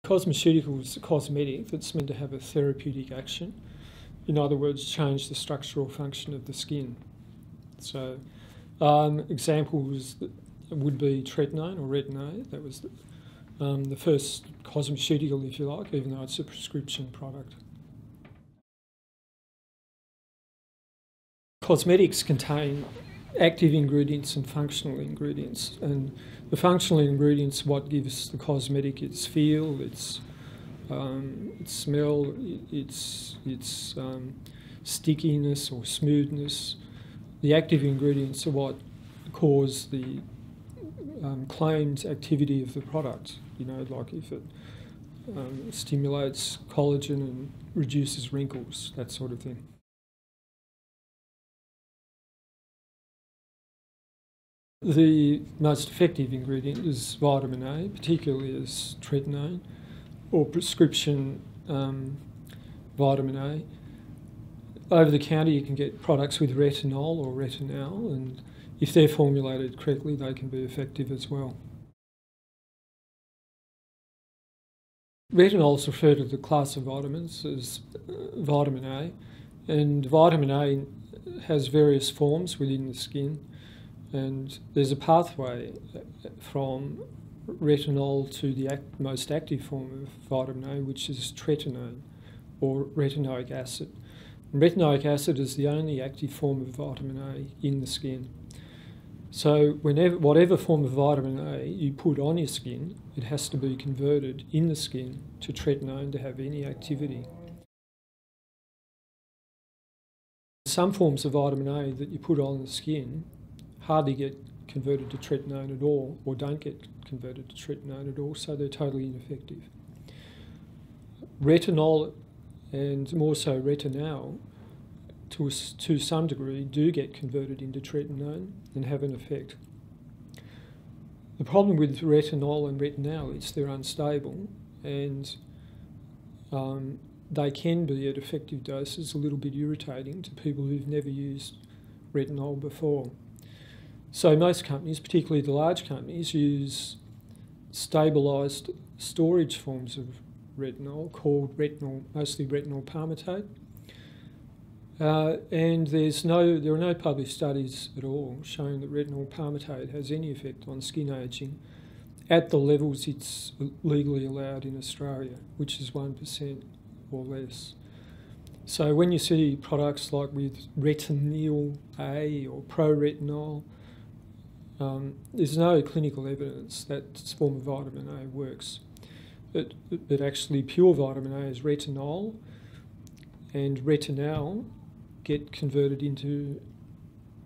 Cosmeceutical is a cosmetic that's meant to have a therapeutic action. In other words, change the structural function of the skin. So examples would be tretinoin or retin. That was the first cosmeceutical, if you like, even though it's a prescription product. Cosmetics contain active ingredients and functional ingredients, and the functional ingredients are what gives the cosmetic its feel, its smell, its stickiness or smoothness. The active ingredients are what cause the claimed activity of the product. You know, like if it stimulates collagen and reduces wrinkles, that sort of thing. The most effective ingredient is vitamin A, particularly as tretinoin, or prescription vitamin A. Over the counter you can get products with retinol or retinal, and if they're formulated correctly they can be effective as well. Retinols refer to the class of vitamins as vitamin A, and vitamin A has various forms within the skin. And there's a pathway from retinol to the most active form of vitamin A, which is tretinoin or retinoic acid. And retinoic acid is the only active form of vitamin A in the skin. So whatever form of vitamin A you put on your skin, it has to be converted in the skin to tretinoin to have any activity. Some forms of vitamin A that you put on the skin hardly get converted to tretinoin at all, or don't get converted to tretinoin at all, so they're totally ineffective. Retinol, and more so retinal, to some degree do get converted into tretinoin and have an effect. The problem with retinol and retinal is they're unstable, and they can be at effective doses a little bit irritating to people who've never used retinol before. So most companies, particularly the large companies, use stabilised storage forms of retinol called retinol, mostly retinol palmitate. And there are no published studies at all showing that retinol palmitate has any effect on skin ageing at the levels it's legally allowed in Australia, which is 1% or less. So when you see products like with retinol A or pro-retinol, there's no clinical evidence that this form of vitamin A works. But actually pure vitamin A is retinol, and retinal get converted into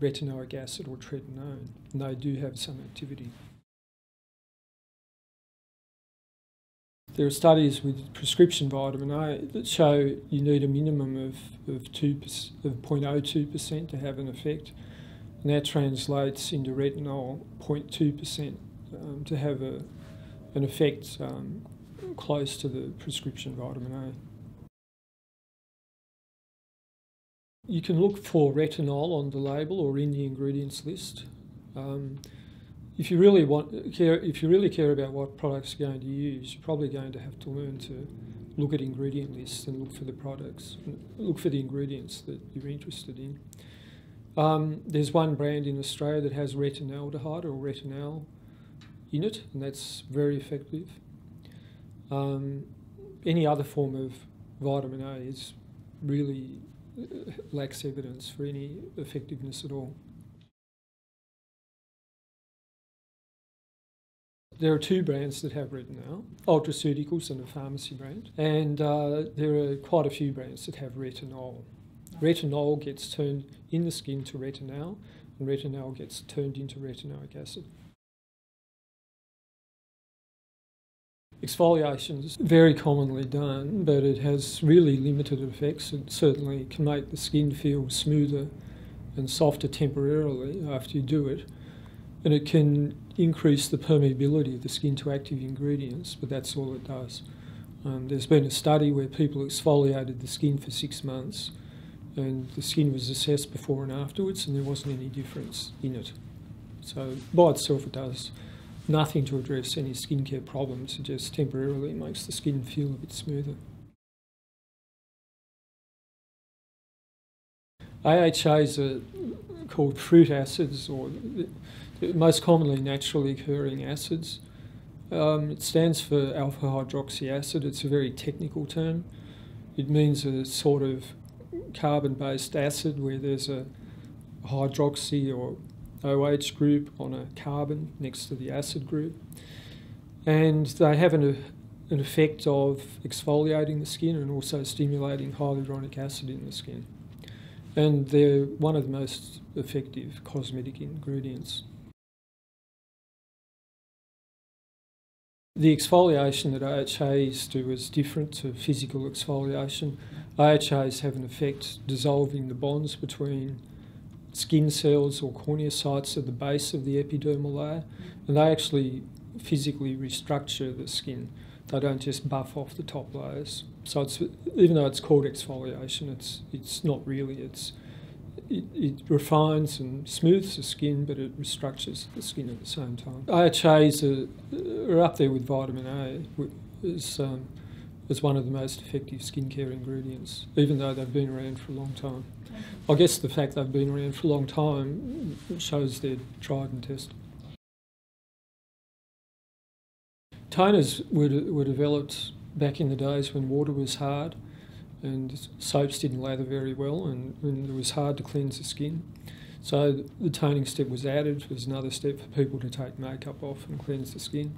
retinoic acid or tretinoin, and they do have some activity. There are studies with prescription vitamin A that show you need a minimum of 0.02% to have an effect. And that translates into retinol 0.2% to have an effect close to the prescription vitamin A. You can look for retinol on the label or in the ingredients list. If you really care about what products you're going to use, you're probably going to have to learn to look at ingredient lists and look for the products, look for the ingredients that you're interested in. There's one brand in Australia that has retinaldehyde or retinal in it, and that's very effective. Any other form of vitamin A is really lacks evidence for any effectiveness at all. There are two brands that have retinal, Ultraceuticals and a pharmacy brand, and there are quite a few brands that have retinol. Retinol gets turned in the skin to retinal, and retinal gets turned into retinoic acid. Exfoliation is very commonly done, but it has really limited effects. It certainly can make the skin feel smoother and softer temporarily after you do it, and it can increase the permeability of the skin to active ingredients, but that's all it does. There's been a study where people exfoliated the skin for 6 months, and the skin was assessed before and afterwards, and there wasn't any difference in it. So by itself it does nothing to address any skincare problems. It just temporarily makes the skin feel a bit smoother. AHAs are called fruit acids, or most commonly naturally occurring acids. It stands for alpha hydroxy acid. It's a very technical term. It means a sort of carbon-based acid where there's a hydroxy or OH group on a carbon next to the acid group. And they have an effect of exfoliating the skin and also stimulating hyaluronic acid in the skin. And they're one of the most effective cosmetic ingredients. The exfoliation that AHAs do is different to physical exfoliation. AHAs have an effect dissolving the bonds between skin cells or corneocytes at the base of the epidermal layer, and they actually physically restructure the skin. They don't just buff off the top layers. So even though it's called exfoliation, it's not really. It refines and smooths the skin, but it restructures the skin at the same time. AHAs are up there with vitamin A as one of the most effective skincare ingredients, even though they've been around for a long time. I guess the fact they've been around for a long time shows they're tried and tested. Toners were developed back in the days when water was hard and soaps didn't lather very well, and it was hard to cleanse the skin. So the toning step was added as another step for people to take makeup off and cleanse the skin.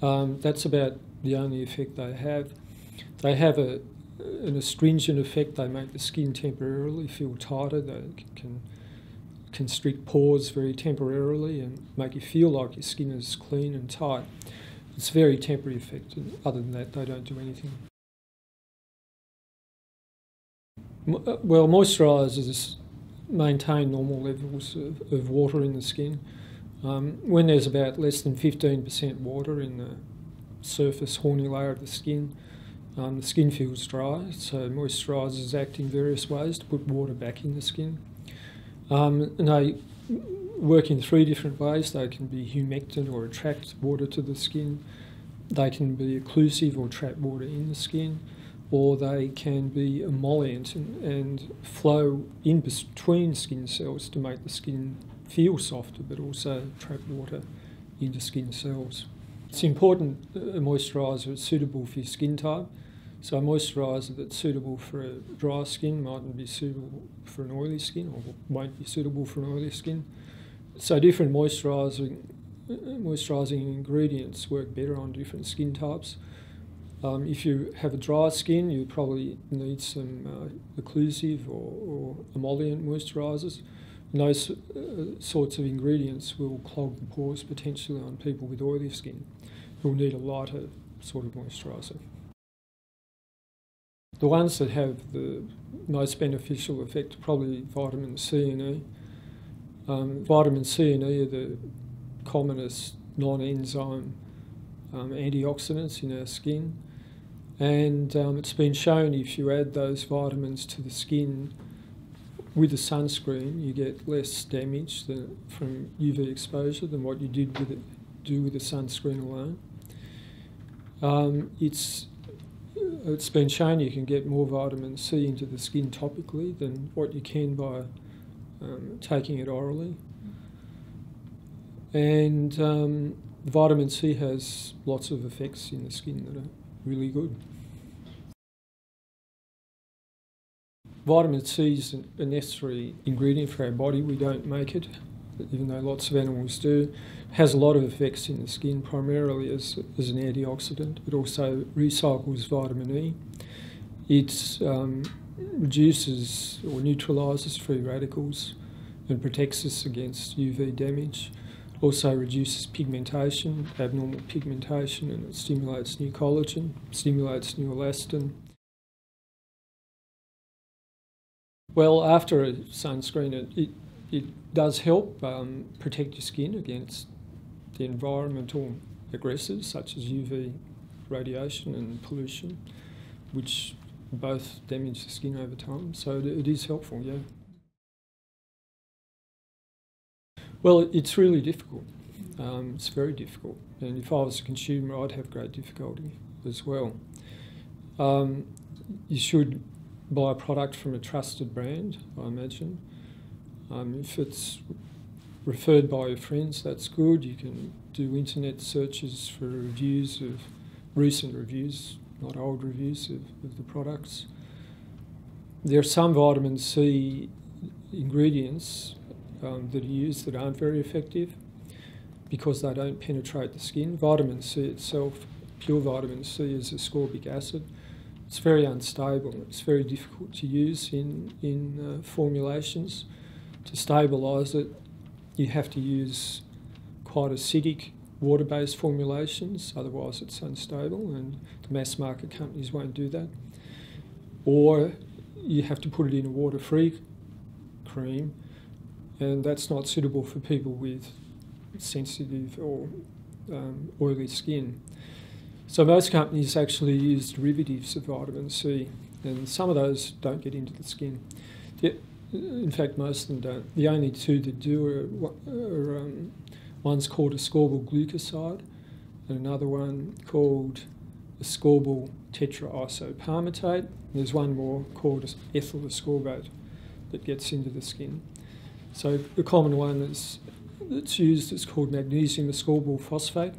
That's about the only effect they have. They have an astringent effect. They make the skin temporarily feel tighter. They can constrict pores very temporarily and make you feel like your skin is clean and tight. It's a very temporary effect, and other than that, they don't do anything. Well, moisturisers maintain normal levels of water in the skin. When there's about less than 15% water in the surface horny layer of the skin feels dry, so moisturisers act in various ways to put water back in the skin. And they work in three different ways. They can be humectant or attract water to the skin. They can be occlusive or trap water in the skin, or they can be emollient and flow in between skin cells to make the skin feel softer, but also trap water into skin cells. It's important a moisturiser is suitable for your skin type. So a moisturiser that's suitable for a dry skin mightn't be suitable for an oily skin, or won't be suitable for an oily skin. So different moisturising ingredients work better on different skin types. If you have a dry skin, you probably need some occlusive or emollient moisturisers. And those sorts of ingredients will clog the pores potentially on people with oily skin who will need a lighter sort of moisturiser. The ones that have the most beneficial effect are probably vitamin C and E. Vitamin C and E are the commonest non-enzyme antioxidants in our skin, and it's been shown if you add those vitamins to the skin with a sunscreen, you get less damage from UV exposure than what you do with a sunscreen alone. It's been shown you can get more vitamin C into the skin topically than what you can by taking it orally. And vitamin C has lots of effects in the skin that are really good. Vitamin C is a necessary ingredient for our body. We don't make it, even though lots of animals do. It has a lot of effects in the skin, primarily as an antioxidant. It also recycles vitamin E. It reduces or neutralises free radicals and protects us against UV damage. It also reduces pigmentation, abnormal pigmentation, and it stimulates new collagen, stimulates new elastin. Well, after a sunscreen, it does help protect your skin against the environmental aggressors such as UV radiation and pollution, which both damage the skin over time. So it is helpful, yeah. Well, it's really difficult. It's very difficult, and if I was a consumer, I'd have great difficulty as well. You should buy a product from a trusted brand, I imagine. If it's referred by your friends, that's good. You can do internet searches for reviews of recent reviews, not old reviews of the products. There are some vitamin C ingredients that are used that aren't very effective because they don't penetrate the skin. Vitamin C itself, pure vitamin C, is ascorbic acid. It's very unstable. It's very difficult to use in formulations. To stabilise it, you have to use quite acidic water-based formulations, otherwise it's unstable, and the mass market companies won't do that. Or you have to put it in a water-free cream, and that's not suitable for people with sensitive or oily skin. So most companies actually use derivatives of vitamin C, and some of those don't get into the skin. In fact, most of them don't. The only two that do are one's called ascorbyl glucoside, and another one called ascorbyl tetraisopalmitate. There's one more called ethyl ascorbate that gets into the skin. So the common one that's used is called magnesium ascorbyl phosphate.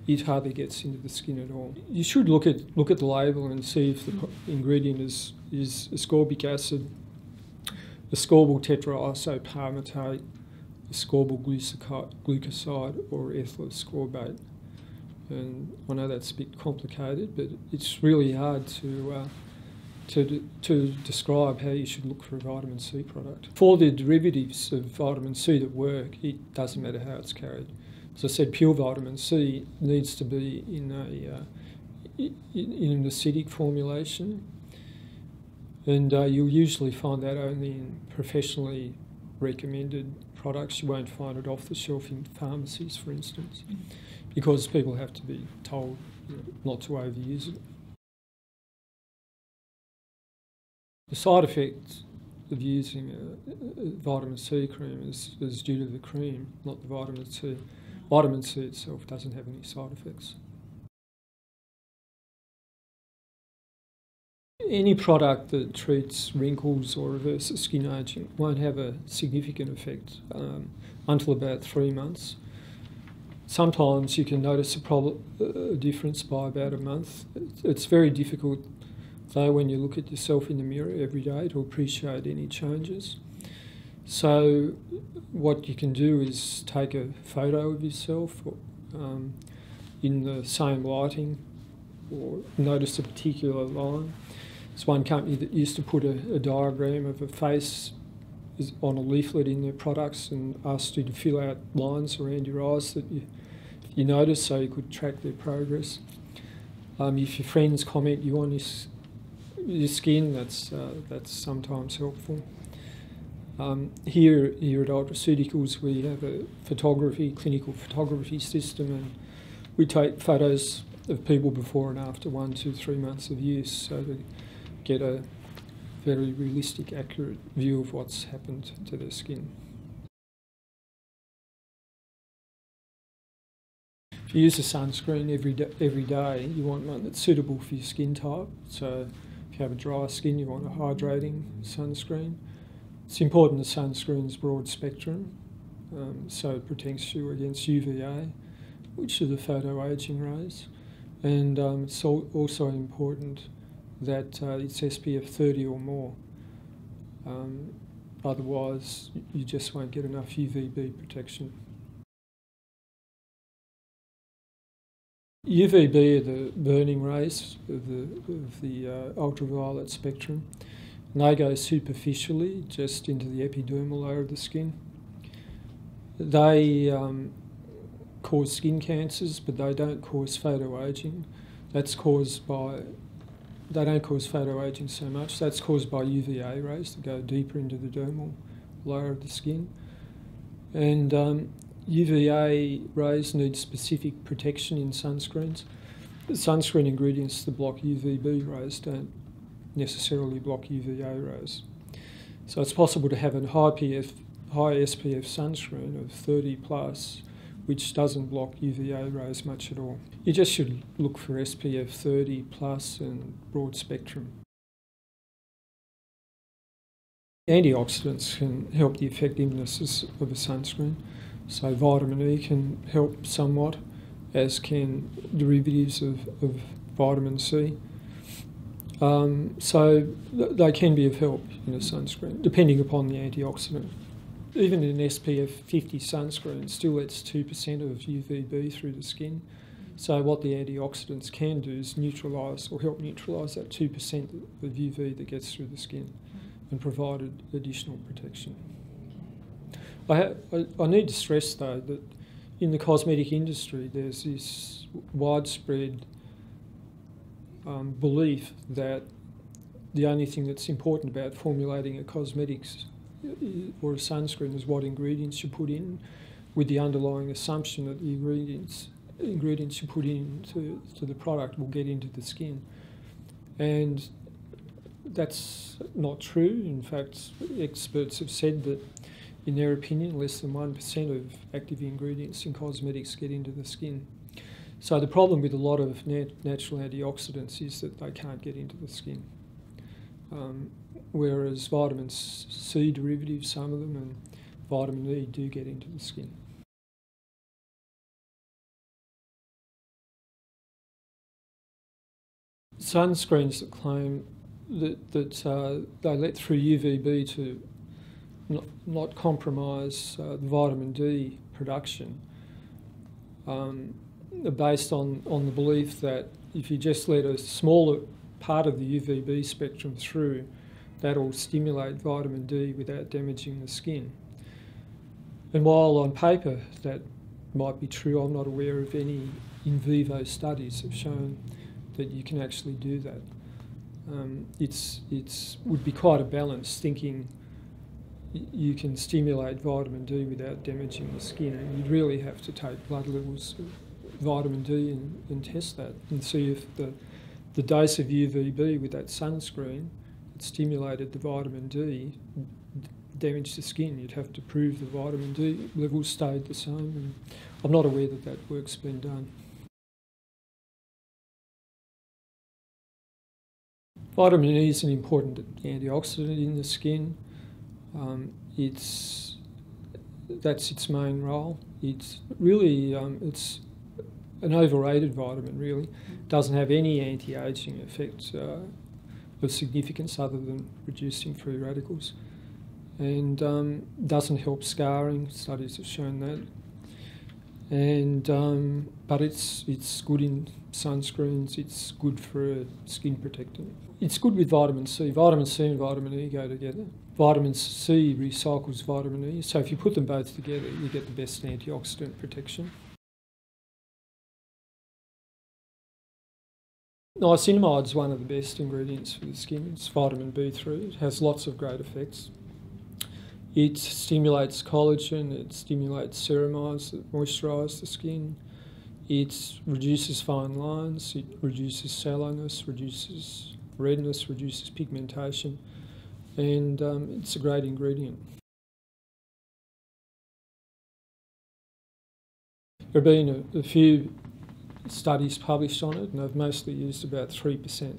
It hardly gets into the skin at all. You should look at the label and see if the ingredient is ascorbic acid, ascorbyl tetraisopalmitate, ascorbyl glucoside, or ethyl ascorbate. And I know that's a bit complicated, but it's really hard to describe how you should look for a vitamin C product. For the derivatives of vitamin C that work, it doesn't matter how it's carried. As I said, pure vitamin C needs to be in an acidic formulation, and you'll usually find that only in professionally recommended products. You won't find it off the shelf in pharmacies, for instance, because people have to be told not to overuse it. The side effect of using a vitamin C cream is due to the cream, not the vitamin C. Vitamin C itself doesn't have any side effects. Any product that treats wrinkles or reverses skin ageing won't have a significant effect until about 3 months. Sometimes you can notice a difference by about a month. It's very difficult, though, when you look at yourself in the mirror every day to appreciate any changes. So what you can do is take a photo of yourself in the same lighting, or notice a particular line. There's one company that used to put a diagram of a face on a leaflet in their products and asked you to fill out lines around your eyes that you noticed, so you could track their progress. If your friends comment you on your skin, that's sometimes helpful. Here at Cosmeceuticals, we have a clinical photography system, and we take photos of people before and after 1, 2, 3 months of use, so to get a very realistic, accurate view of what's happened to their skin. If you use a sunscreen every day, you want one that's suitable for your skin type. So if you have a dry skin, you want a hydrating sunscreen. It's important the sunscreen's broad spectrum, so it protects you against UVA, which are the photo-aging rays. And it's also important that it's SPF 30 or more. Otherwise, you just won't get enough UVB protection. UVB are the burning rays of the ultraviolet spectrum. And they go superficially, just into the epidermal layer of the skin. They cause skin cancers, but they don't cause photoaging. They don't cause photoaging so much. That's caused by UVA rays that go deeper into the dermal layer of the skin. And UVA rays need specific protection in sunscreens. The sunscreen ingredients that block UVB rays don't necessarily block UVA rays. So it's possible to have a high SPF sunscreen of 30 plus which doesn't block UVA rays much at all. You just should look for SPF 30 plus and broad spectrum. Antioxidants can help the effectiveness of a sunscreen. So vitamin E can help somewhat, as can derivatives of vitamin C. So they can be of help in a sunscreen, depending upon the antioxidant. Even an SPF 50 sunscreen still lets 2% of UVB through the skin. So what the antioxidants can do is neutralise or help neutralise that 2% of UV that gets through the skin and provide additional protection. I need to stress though that in the cosmetic industry there's this widespread belief that the only thing that's important about formulating a cosmetics or a sunscreen is what ingredients you put in, with the underlying assumption that the ingredients you put into the product will get into the skin. And that's not true. In fact, experts have said that, in their opinion, less than 1% of active ingredients in cosmetics get into the skin. So the problem with a lot of natural antioxidants is that they can't get into the skin. Whereas vitamin C derivatives, some of them, and vitamin E do get into the skin. Sunscreens that claim that they let through UVB to not compromise the vitamin D production are based on the belief that if you just let a smaller part of the UVB spectrum through, that'll stimulate vitamin D without damaging the skin. And while on paper that might be true, I'm not aware of any in vivo studies that have shown that you can actually do that. It would be quite a balance thinking you can stimulate vitamin D without damaging the skin, and you'd really have to take blood levels of vitamin D and test that and see if the dose of UVB with that sunscreen that stimulated the vitamin D damaged the skin. You'd have to prove the vitamin D levels stayed the same, and I'm not aware that work's been done. Vitamin E is an important antioxidant in the skin. That's its main role. It's really it's an overrated vitamin. Really, doesn't have any anti-aging effect of significance other than reducing free radicals, and doesn't help scarring. Studies have shown that. And but it's good in sunscreens. It's good for a skin protectant. It's good with vitamin C. Vitamin C and vitamin E go together. Vitamin C recycles vitamin E, so if you put them both together, you get the best antioxidant protection. Niacinamide is one of the best ingredients for the skin. It's vitamin B3. It has lots of great effects. It stimulates collagen, it stimulates ceramides that moisturise the skin, it reduces fine lines, it reduces sallowness, reduces redness, reduces pigmentation, and it's a great ingredient. There have been a few studies published on it, and they've mostly used about 3%.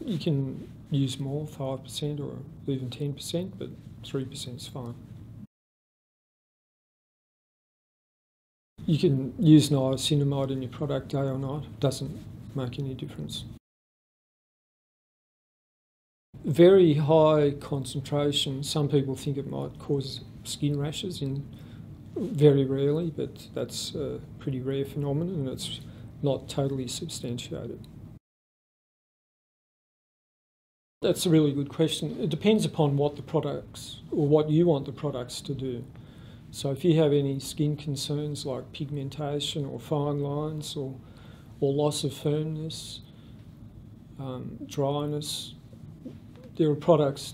You can use more, 5% or even 10%, but 3% is fine. You can use niacinamide in your product day or night. It doesn't make any difference. Very high concentration, some people think it might cause skin rashes, very rarely, but that's a pretty rare phenomenon and it's not totally substantiated. That's a really good question. It depends upon what the products, or what you want the products to do. So if you have any skin concerns like pigmentation or fine lines or loss of firmness, dryness, there are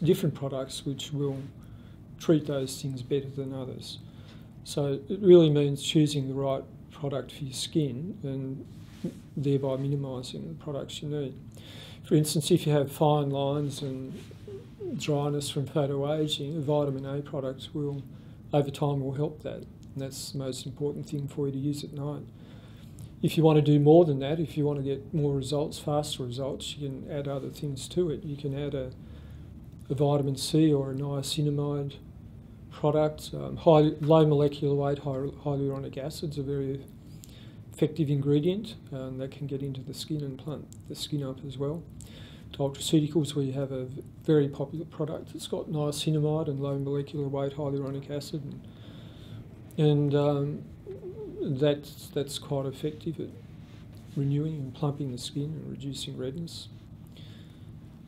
different products which will treat those things better than others. So it really means choosing the right product for your skin and thereby minimising the products you need. For instance, if you have fine lines and dryness from photoaging, a vitamin A product over time will help that. and that's the most important thing for you to use at night. If you want to do more than that, if you want to get more results, faster results, you can add other things to it. You can add a vitamin C or a niacinamide product. Low molecular weight hyaluronic acids are very effective ingredient that can get into the skin and plump the skin up as well. Cosmeceuticals, we have a very popular product that's got niacinamide and low molecular weight hyaluronic acid, and that's quite effective at renewing and plumping the skin and reducing redness.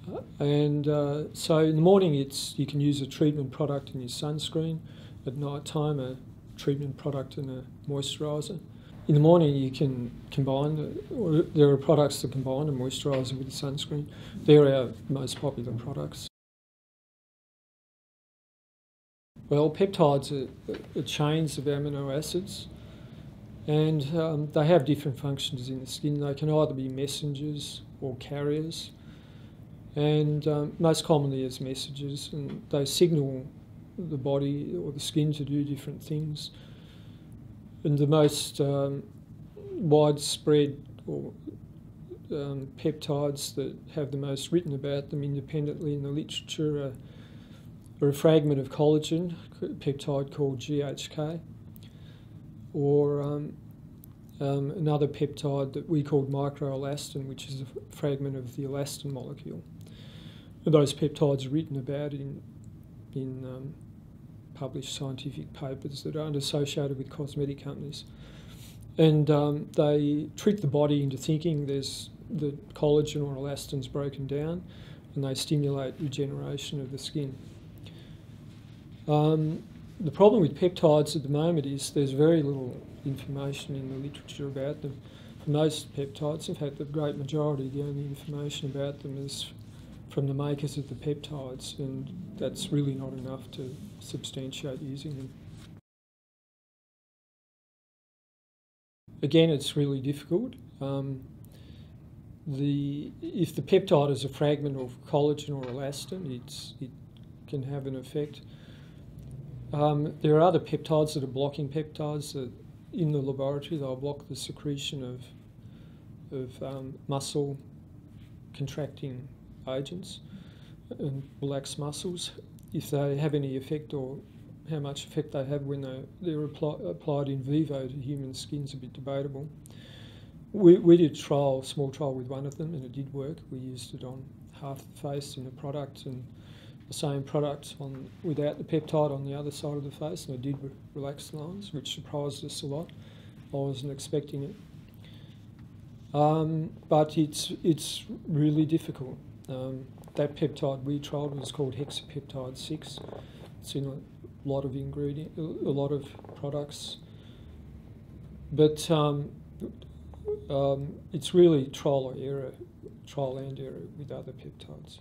So in the morning you can use a treatment product in your sunscreen. At night time a treatment product and a moisturiser. In the morning you can combine, or there are products that combine a moisturiser with a sunscreen. They're our most popular products. Well, peptides are chains of amino acids, and they have different functions in the skin. They can either be messengers or carriers, and most commonly as messengers, and they signal the body or the skin to do different things. And the most widespread peptides that have the most written about them independently in the literature are a fragment of collagen, a peptide called GHK, or another peptide that we call microelastin, which is a fragment of the elastin molecule. And those peptides are written about in published scientific papers that are associated with cosmetic companies. And they trick the body into thinking there's the collagen or elastin's broken down, and they stimulate regeneration of the skin. The problem with peptides at the moment is there's very little information in the literature about them. For most peptides, in fact the great majority, the only information about them is from the makers of the peptides, and that's really not enough to substantiate using them. Again, it's really difficult. If the peptide is a fragment of collagen or elastin, it can have an effect. There are other peptides that are blocking peptides that in the laboratory they'll block the secretion of muscle contracting agents and relax muscles. If they have any effect or how much effect they have when they're applied in vivo to human skin is a bit debatable. We did a small trial with one of them, and it did work. We used it on half the face in a product, and the same product without the peptide on the other side of the face, and it did relax the lines, which surprised us a lot. I wasn't expecting it. But it's really difficult. That peptide we tried was called hexapeptide 6. It's in a lot of products, but it's really trial and error with other peptides.